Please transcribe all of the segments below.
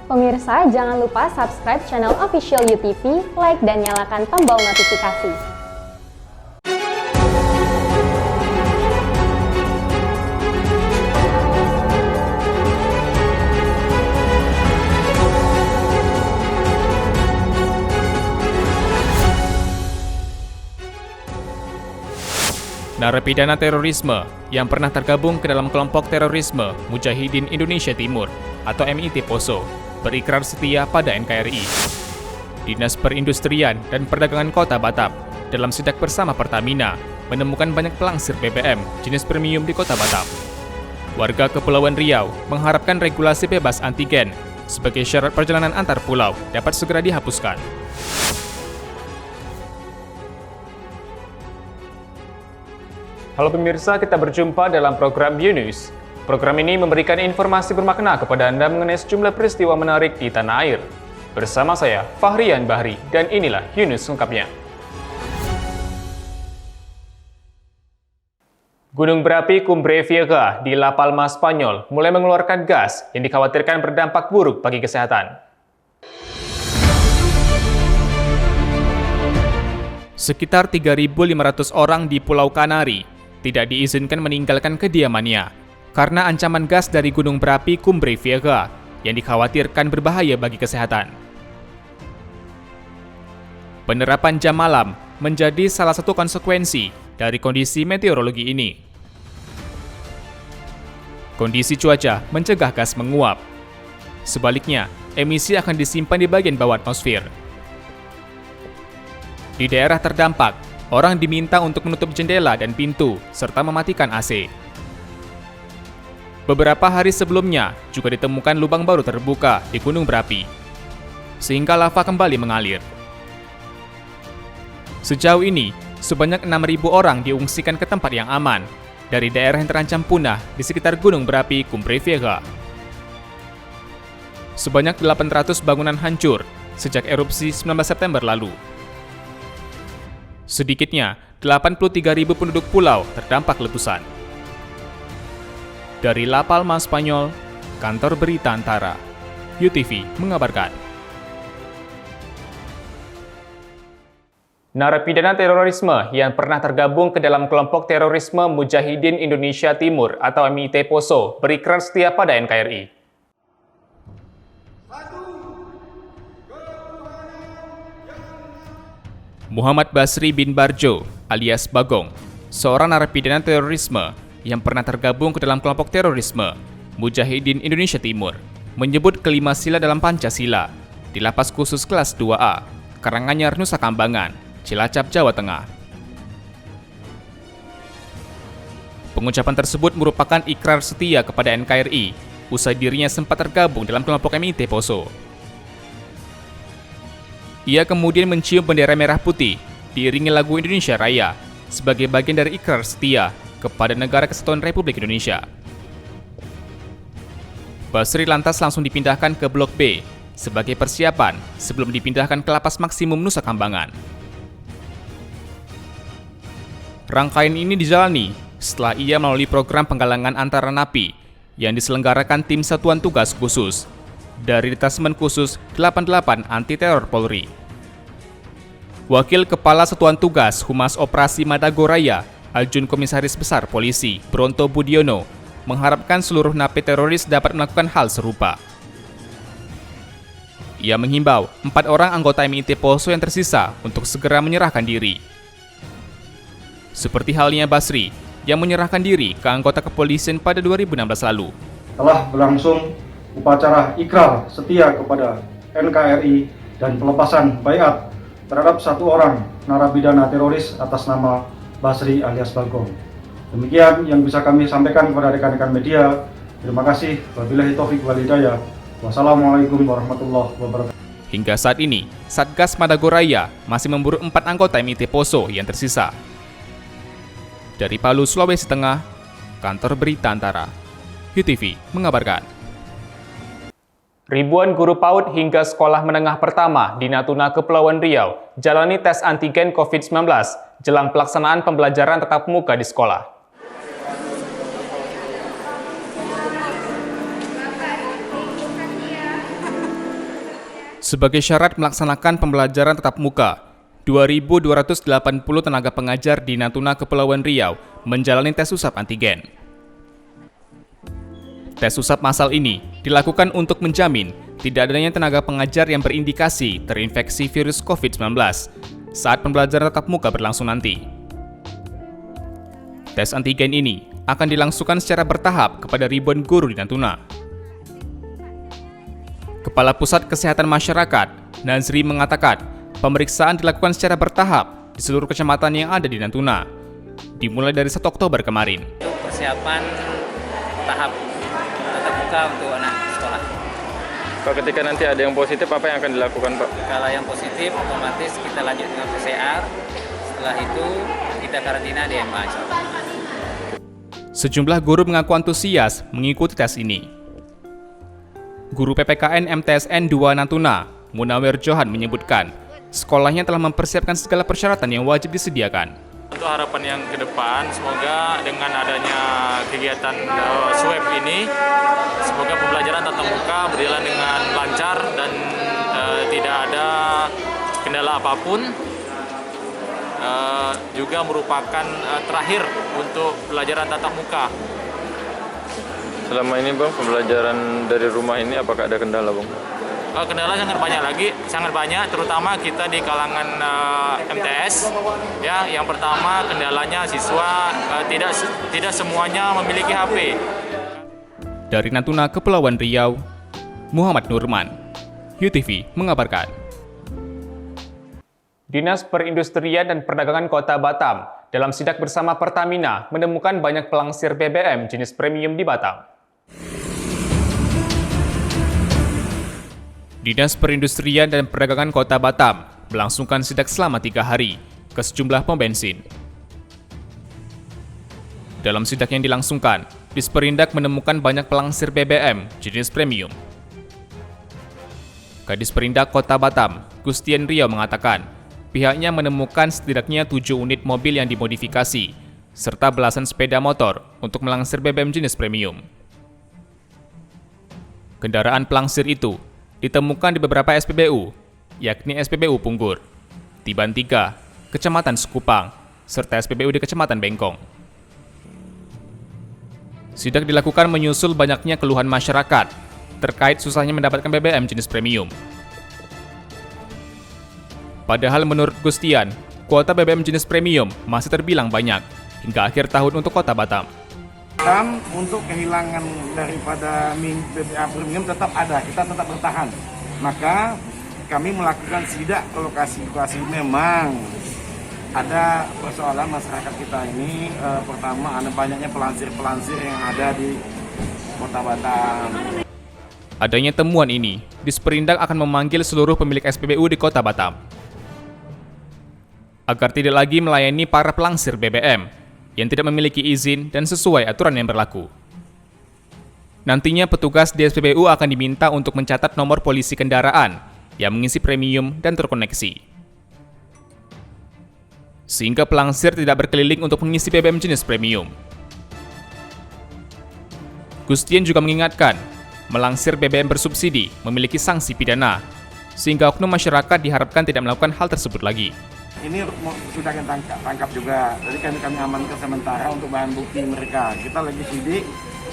Pemirsa, jangan lupa subscribe channel official UTV, like dan nyalakan tombol notifikasi. Narapidana terorisme yang pernah tergabung ke dalam kelompok terorisme Mujahidin Indonesia Timur atau MIT Poso berikrar setia pada NKRI. Dinas Perindustrian dan Perdagangan Kota Batam dalam sidak bersama Pertamina menemukan banyak pelangsir BBM jenis premium di Kota Batam. Warga Kepulauan Riau mengharapkan regulasi bebas antigen sebagai syarat perjalanan antar pulau dapat segera dihapuskan. Halo pemirsa, kita berjumpa dalam program U-News. Program ini memberikan informasi bermakna kepada Anda mengenai sejumlah peristiwa menarik di tanah air. Bersama saya, Fahrian Bahri, dan inilah U-News lengkapnya. Gunung berapi Cumbre Vieja di La Palma, Spanyol mulai mengeluarkan gas yang dikhawatirkan berdampak buruk bagi kesehatan. Sekitar 3.500 orang di Pulau Kanari tidak diizinkan meninggalkan kediamannya karena ancaman gas dari gunung berapi Cumbre Vieja yang dikhawatirkan berbahaya bagi kesehatan. Penerapan jam malam menjadi salah satu konsekuensi dari kondisi meteorologi ini. Kondisi cuaca mencegah gas menguap. Sebaliknya, emisi akan disimpan di bagian bawah atmosfer. Di daerah terdampak, orang diminta untuk menutup jendela dan pintu, serta mematikan AC. Beberapa hari sebelumnya juga ditemukan lubang baru terbuka di gunung berapi, sehingga lava kembali mengalir. Sejauh ini, sebanyak 6.000 orang diungsikan ke tempat yang aman dari daerah yang terancam punah di sekitar gunung berapi Cumbre Vieja. Sebanyak 800 bangunan hancur sejak erupsi 19 September lalu. Sedikitnya, 83.000 penduduk pulau terdampak letusan. Dari La Palma, Spanyol, Kantor Berita Antara, UTV mengabarkan. Narapidana terorisme yang pernah tergabung ke dalam kelompok terorisme Mujahidin Indonesia Timur atau MIT Poso berikrar setia pada NKRI. Muhammad Basri bin Barjo alias Bagong, seorang narapidana terorisme yang pernah tergabung ke dalam kelompok terorisme Mujahidin Indonesia Timur, menyebut kelima sila dalam Pancasila di Lapas Khusus Kelas 2A, Karanganyar, Nusa Kambangan, Cilacap, Jawa Tengah. Pengucapan tersebut merupakan ikrar setia kepada NKRI usai dirinya sempat tergabung dalam kelompok MIT Poso. Ia kemudian mencium bendera merah putih diiringi lagu Indonesia Raya sebagai bagian dari ikrar setia kepada Negara Kesatuan Republik Indonesia. Basri lantas langsung dipindahkan ke Blok B sebagai persiapan sebelum dipindahkan ke Lapas Maksimum Nusa Kambangan. Rangkaian ini dijalani setelah ia melalui program penggalangan antara napi yang diselenggarakan tim Satuan Tugas Khusus dari Detasmen Khusus 88 Anti Teror Polri. Wakil Kepala Satuan Tugas Humas Operasi Madagoraya, Aljun Komisaris Besar Polisi Bronto Budiono, mengharapkan seluruh napi teroris dapat melakukan hal serupa. Ia menghimbau 4 orang anggota MIT Poso yang tersisa untuk segera menyerahkan diri. Seperti halnya Basri, yang menyerahkan diri ke anggota kepolisian pada 2016 lalu. Telah berlangsung upacara ikrar setia kepada NKRI dan pelepasan baiat terhadap 1 orang narapidana teroris atas nama Basri alias Bagong. Demikian yang bisa kami sampaikan kepada rekan-rekan media. Terima kasih. Wabillahi taufiq wal hidayah. Wassalamualaikum warahmatullahi wabarakatuh. Hingga saat ini, Satgas Madagoraya masih memburu 4 anggota MIT Poso yang tersisa. Dari Palu, Sulawesi Tengah, Kantor Berita Antara, UTV mengabarkan. Ribuan guru PAUD hingga sekolah menengah pertama di Natuna, Kepulauan Riau jalani tes antigen COVID-19 jelang pelaksanaan pembelajaran tatap muka di sekolah. Sebagai syarat melaksanakan pembelajaran tatap muka, 2.280 tenaga pengajar di Natuna, Kepulauan Riau menjalani tes usap antigen. Tes usap massal ini dilakukan untuk menjamin tidak adanya tenaga pengajar yang berindikasi terinfeksi virus COVID-19 saat pembelajaran tatap muka berlangsung nanti. Tes antigen ini akan dilangsungkan secara bertahap kepada ribuan guru di Natuna. Kepala Pusat Kesehatan Masyarakat, Nazri, mengatakan pemeriksaan dilakukan secara bertahap di seluruh kecamatan yang ada di Natuna, dimulai dari 1 Oktober kemarin. Persiapan tahap tatap muka untuk anak sekolah. Pak, ketika nanti ada yang positif, apa yang akan dilakukan, Pak? Kalau yang positif, otomatis kita lanjut dengan PCR. Setelah itu, kita karantina di MA. Sejumlah guru mengaku antusias mengikuti tes ini. Guru PPKN MTSN 2 Natuna, Munawir Johan, menyebutkan sekolahnya telah mempersiapkan segala persyaratan yang wajib disediakan. Untuk harapan yang ke depan, semoga dengan adanya kegiatan swab ini, semoga pembelajaran tatap muka berjalan dengan lancar dan tidak ada kendala apapun. Juga merupakan terakhir untuk pelajaran tatap muka. Selama ini Bang, pembelajaran dari rumah ini apakah ada kendala Bang? Kendala sangat banyak, terutama kita di kalangan MTS. Ya, yang pertama kendalanya siswa tidak semuanya memiliki HP. Dari Natuna, Kepulauan Riau, Muhammad Nurman, UTV mengabarkan. Dinas Perindustrian dan Perdagangan Kota Batam dalam sidak bersama Pertamina menemukan banyak pelangsir BBM jenis premium di Batam. Dinas Perindustrian dan Perdagangan Kota Batam melangsungkan sidak selama 3 hari ke sejumlah pom bensin. Dalam sidak yang dilangsungkan, Disperindak menemukan banyak pelangsir BBM jenis premium. Kadis Perindak Kota Batam, Gustian Riau, mengatakan pihaknya menemukan setidaknya 7 unit mobil yang dimodifikasi, serta belasan sepeda motor untuk melangsir BBM jenis premium. Kendaraan pelangsir itu ditemukan di beberapa SPBU, yakni SPBU Punggur, Tiban 3, Kecamatan Sekupang, serta SPBU di Kecamatan Bengkong. Sidak dilakukan menyusul banyaknya keluhan masyarakat terkait susahnya mendapatkan BBM jenis premium. Padahal menurut Gustian, kuota BBM jenis premium masih terbilang banyak hingga akhir tahun untuk Kota Batam. Dan untuk kehilangan daripada BBM premium tetap ada, kita tetap bertahan. Maka kami melakukan sidak ke lokasi-lokasi memang ada persoalan masyarakat kita ini. Pertama, ada banyaknya pelansir-pelansir yang ada di Kota Batam. Adanya temuan ini, Disperindak akan memanggil seluruh pemilik SPBU di Kota Batam agar tidak lagi melayani para pelangsir BBM yang tidak memiliki izin dan sesuai aturan yang berlaku. Nantinya petugas di SPBU akan diminta untuk mencatat nomor polisi kendaraan yang mengisi premium dan terkoneksi, sehingga pelangsir tidak berkeliling untuk mengisi BBM jenis premium. Gustian juga mengingatkan, melangsir BBM bersubsidi memiliki sanksi pidana, sehingga oknum masyarakat diharapkan tidak melakukan hal tersebut lagi. Ini sudah kita tangkap juga, jadi kami amankan sementara untuk bahan bukti mereka. Kita lagi sidik,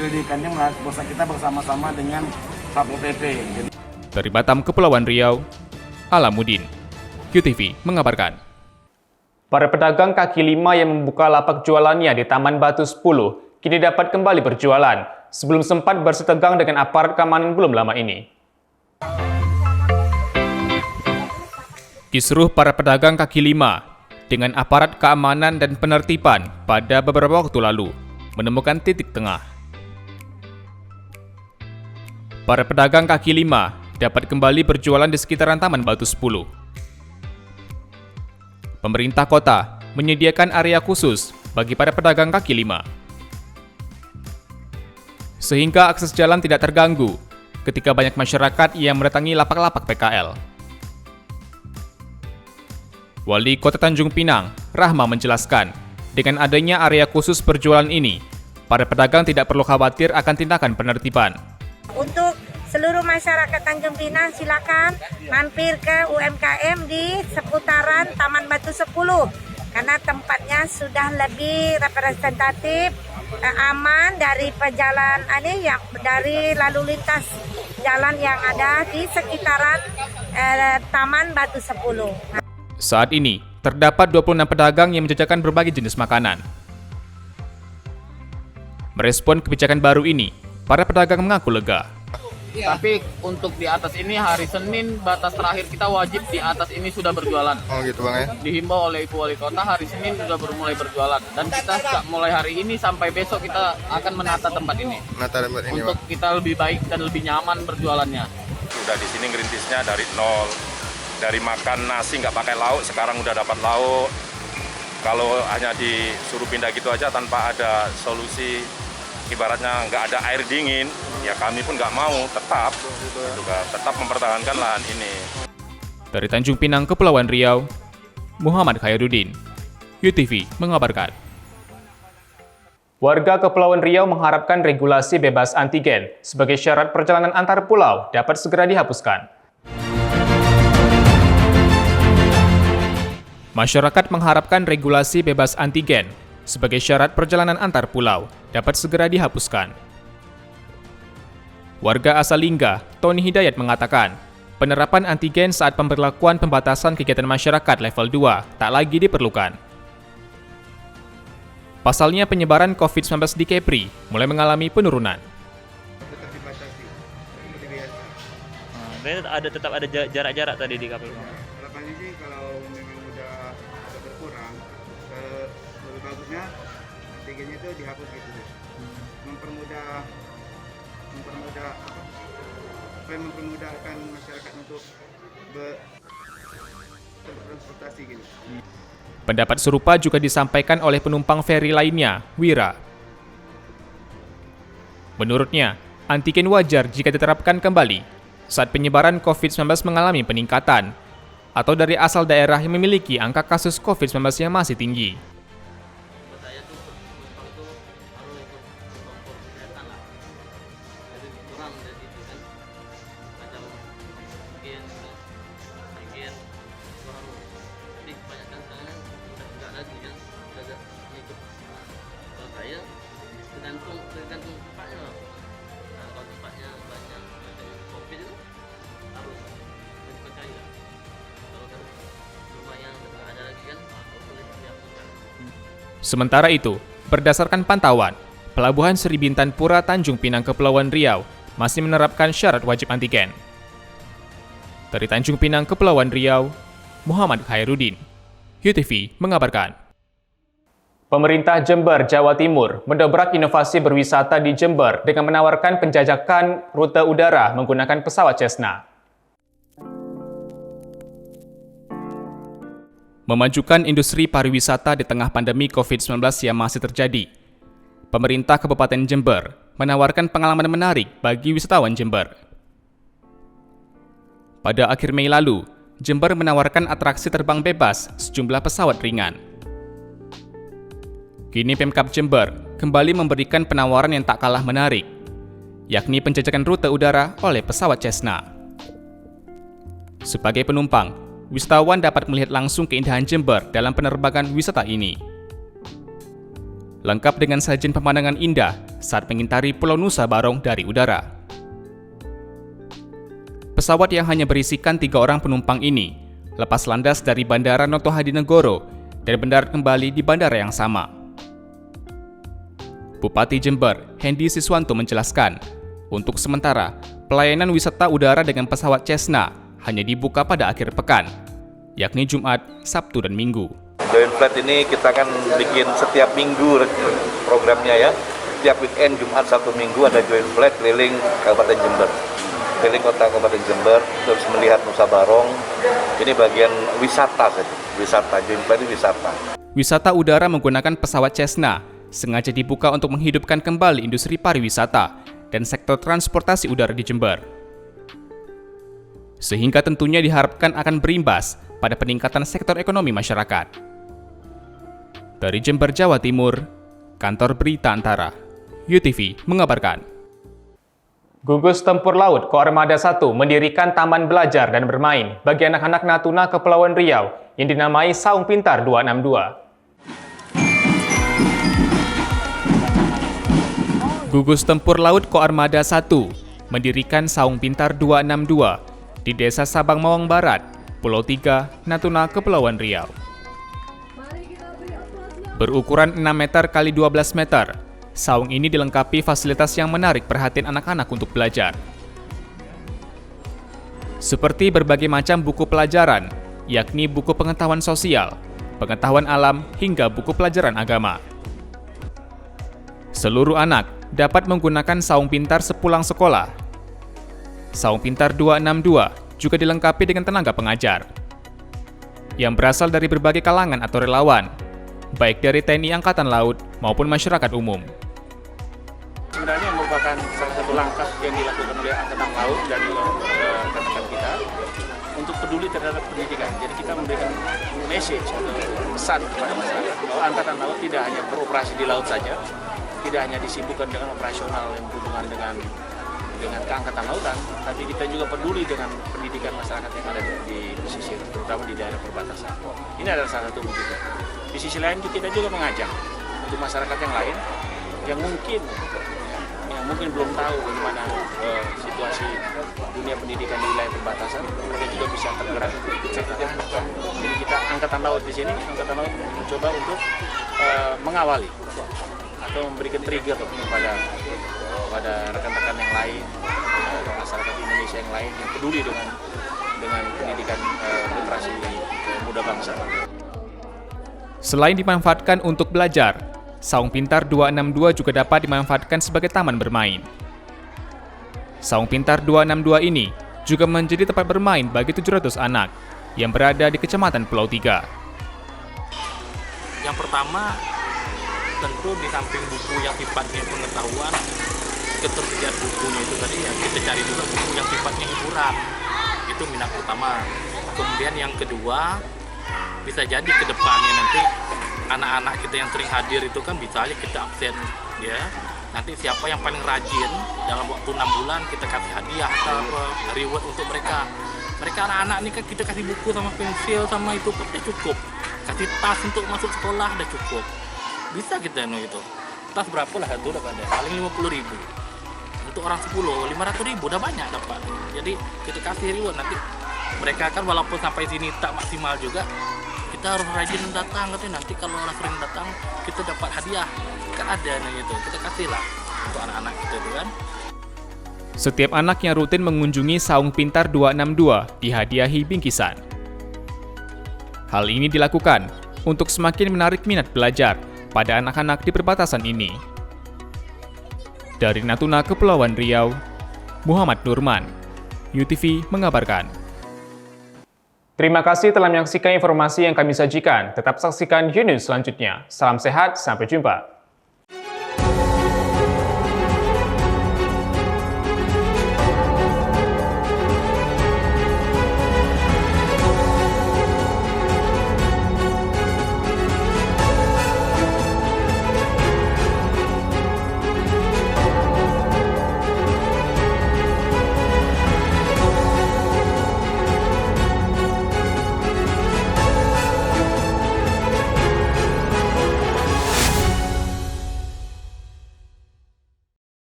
penyelidikannya kita bersama-sama dengan Satpol PP. Dari Batam, Kepulauan Riau, Alamuddin, UTV mengabarkan. Para pedagang kaki lima yang membuka lapak jualannya di Taman Batu 10 kini dapat kembali berjualan sebelum sempat bersitegang dengan aparat keamanan belum lama ini. Kisruh para pedagang kaki lima dengan aparat keamanan dan penertiban pada beberapa waktu lalu menemukan titik tengah. Para pedagang kaki lima dapat kembali berjualan di sekitaran Taman Batu 10. Pemerintah kota menyediakan area khusus bagi para pedagang kaki lima, sehingga akses jalan tidak terganggu ketika banyak masyarakat yang mendatangi lapak-lapak PKL. Wali Kota Tanjung Pinang, Rahma, menjelaskan, dengan adanya area khusus perjualan ini, para pedagang tidak perlu khawatir akan tindakan penertiban. Untuk seluruh masyarakat Tanjung Pinang silakan mampir ke UMKM di seputaran Taman Batu 10 karena tempatnya sudah lebih representatif, aman dari perjalanan dari lalu lintas jalan yang ada di sekitaran Taman Batu 10. Saat ini, terdapat 26 pedagang yang menjajakan berbagai jenis makanan. Merespon kebijakan baru ini, para pedagang mengaku lega. Tapi untuk di atas ini hari Senin batas terakhir kita wajib di atas ini sudah berjualan. Oh gitu Bang ya. Dihimbau oleh Ibu Wali Kota hari Senin sudah mulai berjualan dan kita mulai hari ini sampai besok kita akan menata tempat ini. Menata tempat ini untuk Bang. kita lebih baik dan lebih nyaman berjualannya. Udah di sini ngerintisnya dari nol. Dari makan nasi nggak pakai lauk sekarang udah dapat lauk. Kalau hanya disuruh pindah gitu aja tanpa ada solusi, ibaratnya nggak ada air dingin, ya kami pun nggak mau, tetap mempertahankan lahan ini. Dari Tanjung Pinang, Kepulauan Riau, Muhammad Khairuddin, UTV mengabarkan. Warga Kepulauan Riau mengharapkan regulasi bebas antigen sebagai syarat perjalanan antar pulau dapat segera dihapuskan. Masyarakat mengharapkan regulasi bebas antigen sebagai syarat perjalanan antar pulau dapat segera dihapuskan. Warga asal Lingga, Tony Hidayat mengatakan, penerapan antigen saat pemberlakuan pembatasan kegiatan masyarakat level 2 tak lagi diperlukan. Pasalnya penyebaran COVID-19 di Kepri mulai mengalami penurunan. Tetap ada jarak-jarak tadi di Kepri. Harapannya sih kalau memang udah berkurang, lebih bagusnya antigennya itu dihapus gitu. Mempermudahkan masyarakat untuk bertransportasi gitu. Pendapat serupa juga disampaikan oleh penumpang feri lainnya, Wira. Menurutnya, antigen wajar jika diterapkan kembali saat penyebaran COVID-19 mengalami peningkatan atau dari asal daerah yang memiliki angka kasus COVID-19 yang masih tinggi. Sementara itu, berdasarkan pantauan, Pelabuhan Sri Bintan Pura Tanjung Pinang Kepulauan Riau masih menerapkan syarat wajib antigen. Dari Tanjung Pinang Kepulauan Riau, Muhammad Khairuddin, UTV mengabarkan. Pemerintah Jember, Jawa Timur mendobrak inovasi berwisata di Jember dengan menawarkan penjajakan rute udara menggunakan pesawat Cessna. Memajukan industri pariwisata di tengah pandemi COVID-19 yang masih terjadi, pemerintah Kabupaten Jember menawarkan pengalaman menarik bagi wisatawan Jember. Pada akhir Mei lalu, Jember menawarkan atraksi terbang bebas sejumlah pesawat ringan. Kini Pemkab Jember kembali memberikan penawaran yang tak kalah menarik, yakni penjajakan rute udara oleh pesawat Cessna. Sebagai penumpang, wisatawan dapat melihat langsung keindahan Jember dalam penerbangan wisata ini. Lengkap dengan sajian pemandangan indah saat mengintari Pulau Nusa Barong dari udara. Pesawat yang hanya berisikan 3 orang penumpang ini lepas landas dari Bandara Noto Hadinegoro dan mendarat kembali di bandara yang sama. Bupati Jember, Hendy Siswanto menjelaskan, untuk sementara, pelayanan wisata udara dengan pesawat Cessna hanya dibuka pada akhir pekan, yakni Jumat, Sabtu, dan Minggu. Joint Flight ini kita kan bikin setiap minggu programnya ya. Setiap weekend, Jumat, Sabtu, Minggu ada Joint Flight keliling Kabupaten Jember. Keliling kota Kabupaten Jember, terus melihat Nusa Barong. Ini bagian wisata saja. Wisata, Joint Flight itu wisata. Wisata udara menggunakan pesawat Cessna sengaja dibuka untuk menghidupkan kembali industri pariwisata dan sektor transportasi udara di Jember. Sehingga tentunya diharapkan akan berimbas pada peningkatan sektor ekonomi masyarakat. Dari Jember, Jawa Timur, Kantor Berita Antara, UTV mengabarkan. Gugus Tempur Laut Koarmada 1 mendirikan taman belajar dan bermain bagi anak-anak Natuna Kepulauan Riau yang dinamai Saung Pintar 262. Gugus Tempur Laut Koarmada 1 mendirikan Saung Pintar 262 di Desa Sabang Mawang Barat, Pulau 3, Natuna Kepulauan Riau. Berukuran 6 meter x 12 meter, saung ini dilengkapi fasilitas yang menarik perhatian anak-anak untuk belajar. Seperti berbagai macam buku pelajaran, yakni buku pengetahuan sosial, pengetahuan alam, hingga buku pelajaran agama. Seluruh anak dapat menggunakan saung pintar sepulang sekolah. Saung Pintar 262 juga dilengkapi dengan tenaga pengajar yang berasal dari berbagai kalangan atau relawan, baik dari TNI Angkatan Laut maupun masyarakat umum. Sebenarnya merupakan salah satu langkah yang dilakukan oleh Angkatan Laut dan rekan-rekan kita untuk peduli terhadap pendidikan. Jadi kita memberikan message atau pesan kepada masyarakat bahwa Angkatan Laut tidak hanya beroperasi di laut saja, tidak hanya disibukkan dengan operasional yang berhubungan dengan keangkatan lautan, tapi kita juga peduli dengan pendidikan masyarakat yang ada di pesisir, terutama di daerah perbatasan. Ini adalah salah satu wujudnya. Di sisi lain kita juga mengajak untuk masyarakat yang lain yang mungkin belum tahu bagaimana situasi dunia pendidikan di wilayah perbatasan, mereka juga bisa tergerak. Jadi kita Angkatan Laut di sini, Angkatan Laut mencoba untuk mengawali atau memberikan trigger kepada rekan-rekan yang lain, masyarakat Indonesia yang lain yang peduli dengan pendidikan literasi muda bangsa. Selain dimanfaatkan untuk belajar, Saung Pintar 262 juga dapat dimanfaatkan sebagai taman bermain. Saung Pintar 262 ini juga menjadi tempat bermain bagi 700 anak yang berada di Kecamatan Pulau 3. Yang pertama, tentu di samping buku yang sifatnya pengetahuan, ketersediaan bukunya itu tadi yang kita cari juga buku yang sifatnya hiburan. Itu minat utama. Kemudian yang kedua, bisa jadi ke depannya nanti anak-anak kita yang sering hadir itu kan bisa aja kita absen ya. Nanti siapa yang paling rajin dalam waktu 6 bulan kita kasih hadiah atau reward untuk mereka. Mereka anak-anak ini kan kita kasih buku sama pensil sama itu pun udah cukup. Kasih tas untuk masuk sekolah udah cukup. Bisa kita itu. Tas berapa lah itu udah ada. Paling 50.000. Untuk orang 10, 500.000 udah banyak dapat. Jadi kita kasih reward nanti. Mereka kan walaupun sampai sini tak maksimal juga, kita harus rajin datang katanya. Nanti kalau orang sering datang kita dapat hadiah. Kan ada itu. Kita kasih lah untuk anak-anak kita itu kan. Setiap anak yang rutin mengunjungi Saung Pintar 262 dihadiahi bingkisan. Hal ini dilakukan untuk semakin menarik minat belajar pada anak-anak di perbatasan ini. Dari Natuna Kepulauan Riau, Muhammad Nurman, UTV mengabarkan. Terima kasih telah menyaksikan informasi yang kami sajikan. Tetap saksikan News selanjutnya. Salam sehat, sampai jumpa.